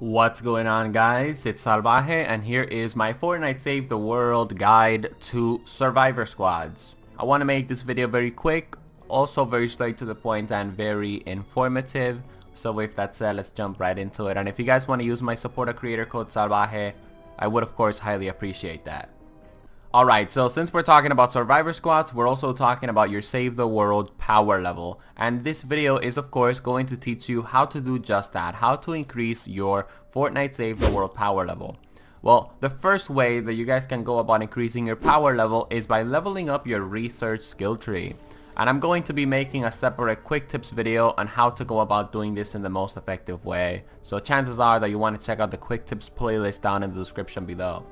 What's going on, guys? It's Salvaje, and here is my Fortnite Save the World guide to survivor squads. I want to make this video very quick, also very straight to the point and very informative. So with that said, let's jump right into it. And if you guys want to use my supporter creator code Salvaje, I would of course highly appreciate that. Alright, so since we're talking about survivor squads, we're also talking about your Save the World power level. And this video is of course going to teach you how to do just that, how to increase your Fortnite Save the World power level. Well, the first way that you guys can go about increasing your power level is by leveling up your research skill tree. And I'm going to be making a separate quick tips video on how to go about doing this in the most effective way. So chances are that you want to check out the quick tips playlist down in the description below.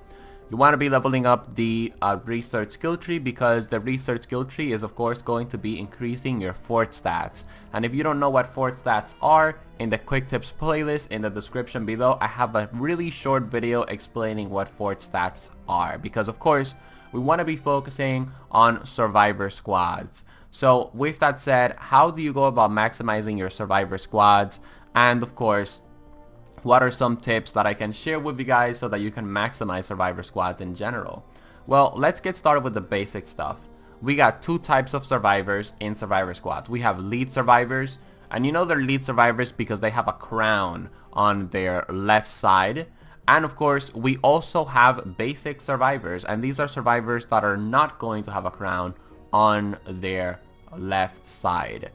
You want to be leveling up the research skill tree because the research skill tree is of course going to be increasing your fort stats. And if you don't know what fort stats are, in the quick tips playlist in the description below, I have a really short video explaining what fort stats are, because of course we want to be focusing on survivor squads. So with that said, how do you go about maximizing your survivor squads? And of course, what are some tips that I can share with you guys so that you can maximize survivor squads in general? Well, let's get started with the basic stuff. We got two types of survivors in survivor squads. We have lead survivors, and you know they're lead survivors because they have a crown on their left side. And of course, we also have basic survivors, and these are survivors that are not going to have a crown on their left side.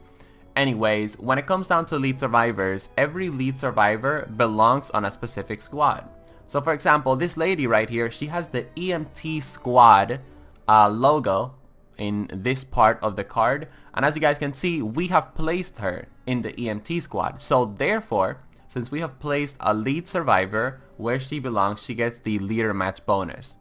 Anyways, when it comes down to lead survivors, every lead survivor belongs on a specific squad. So for example, this lady right here, she has the EMT squad logo in this part of the card. And as you guys can see, we have placed her in the EMT squad. So therefore, since we have placed a lead survivor where she belongs, she gets the leader match bonus.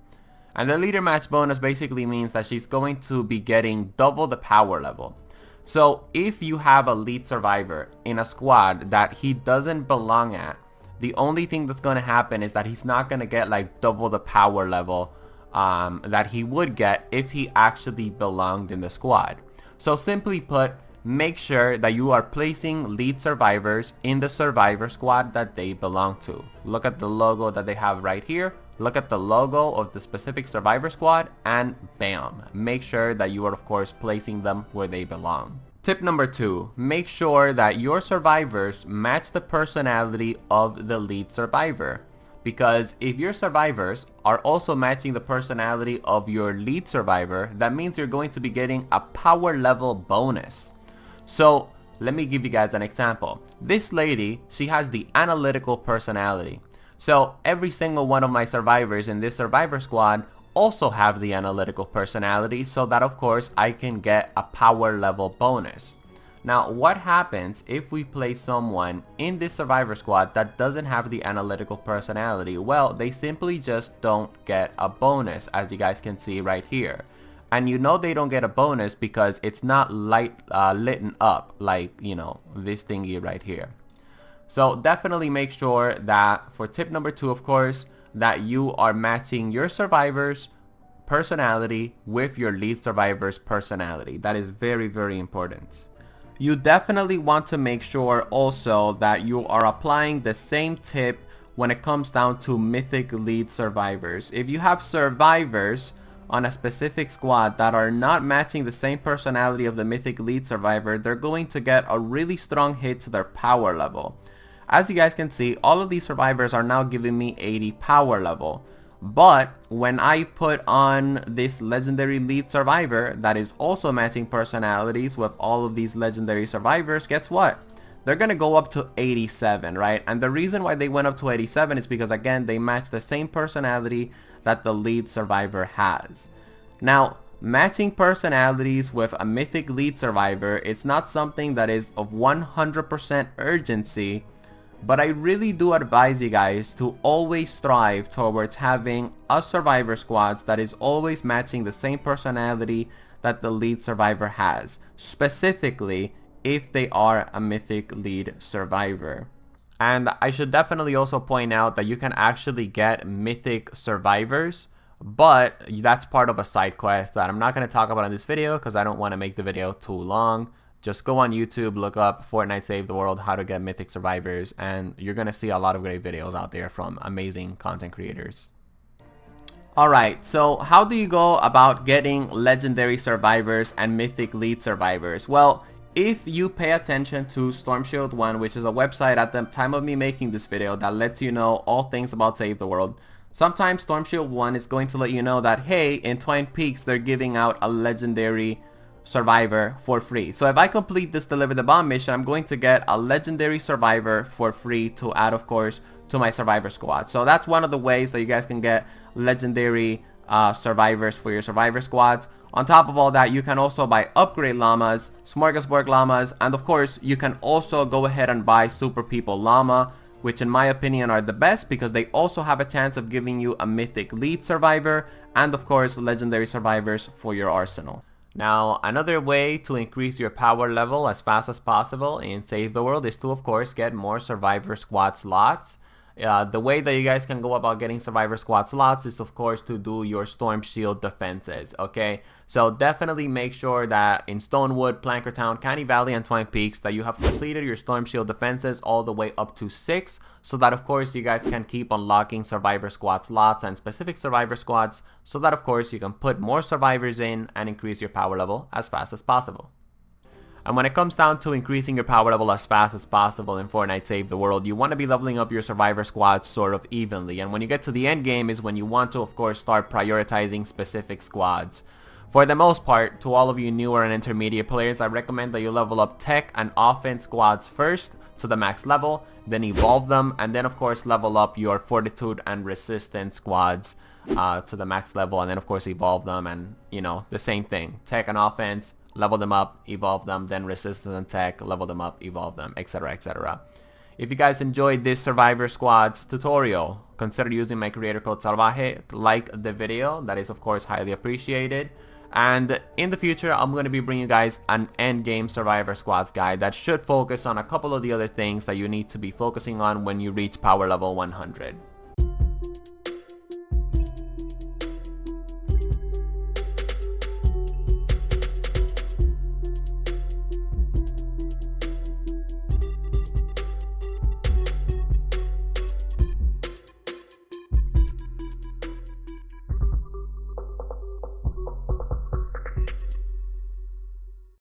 And the leader match bonus basically means that she's going to be getting double the power level. So if you have a lead survivor in a squad that he doesn't belong at, the only thing that's going to happen is that he's not going to get like double the power level that he would get if he actually belonged in the squad. So simply put, make sure that you are placing lead survivors in the survivor squad that they belong to. Look at the logo that they have right here. Look at the logo of the specific survivor squad and bam, make sure that you are of course placing them where they belong. Tip number 2, make sure that your survivors match the personality of the lead survivor. Because if your survivors are also matching the personality of your lead survivor, that means you're going to be getting a power level bonus. So let me give you guys an example. This lady, she has the analytical personality. So every single one of my survivors in this survivor squad also have the analytical personality, so that of course I can get a power level bonus. Now what happens if we place someone in this survivor squad that doesn't have the analytical personality? Well, they simply just don't get a bonus, as you guys can see right here. And you know they don't get a bonus because it's not lit up like, you know, this thingy right here. So definitely make sure that for tip number 2, of course, that you are matching your survivor's personality with your lead survivor's personality. That is very, very important. You definitely want to make sure also that you are applying the same tip when it comes down to mythic lead survivors. If you have survivors on a specific squad that are not matching the same personality of the mythic lead survivor, they're going to get a really strong hit to their power level. As you guys can see, all of these survivors are now giving me 80 power level. But when I put on this legendary lead survivor that is also matching personalities with all of these legendary survivors, guess what? They're going to go up to 87, right? And the reason why they went up to 87 is because, again, they match the same personality that the lead survivor has. Now, matching personalities with a mythic lead survivor, it's not something that is of 100% urgency. But I really do advise you guys to always strive towards having a survivor squad that is always matching the same personality that the lead survivor has, specifically if they are a mythic lead survivor. And I should definitely also point out that you can actually get mythic survivors, but that's part of a side quest that I'm not going to talk about in this video because I don't want to make the video too long. Just go on YouTube, look up Fortnite Save the World, how to get mythic survivors, and you're going to see a lot of great videos out there from amazing content creators. Alright, so how do you go about getting legendary survivors and mythic lead survivors? Well, if you pay attention to Storm Shield 1, which is a website at the time of me making this video that lets you know all things about Save the World, sometimes Storm Shield 1 is going to let you know that, hey, in Twin Peaks, they're giving out a legendary survivor for free. So if I complete this Deliver the Bomb mission, I'm going to get a legendary survivor for free to add, of course, to my survivor squad. So that's one of the ways that you guys can get legendary survivors for your survivor squads. On top of all that, you can also buy upgrade llamas, smorgasbord llamas, and of course you can also go ahead and buy super people llama, which in my opinion are the best because they also have a chance of giving you a mythic lead survivor and of course legendary survivors for your arsenal. Now, another way to increase your power level as fast as possible in Save the World is to, of course, get more Survivor Squad slots. The way that you guys can go about getting Survivor Squad slots is, of course, to do your Storm Shield defenses, okay? So definitely make sure that in Stonewood, Plankertown, Canny Valley, and Twin Peaks that you have completed your Storm Shield defenses all the way up to 6, so that, of course, you guys can keep unlocking Survivor Squad slots and specific Survivor Squads, so that, of course, you can put more survivors in and increase your power level as fast as possible. And when it comes down to increasing your power level as fast as possible in Fortnite Save the World, you want to be leveling up your survivor squads sort of evenly. And when you get to the end game is when you want to, of course, start prioritizing specific squads. For the most part, to all of you newer and intermediate players, I recommend that you level up tech and offense squads first to the max level, then evolve them, and then of course level up your fortitude and resistance squads to the max level, and then of course evolve them, and you know, the same thing, tech and offense, level them up, evolve them, then resistance and tech, level them up, evolve them, etc, etc. If you guys enjoyed this Survivor Squads tutorial, consider using my creator code Salvaje, like the video, that is of course highly appreciated. And in the future, I'm going to be bringing you guys an endgame Survivor Squads guide that should focus on a couple of the other things that you need to be focusing on when you reach power level 100.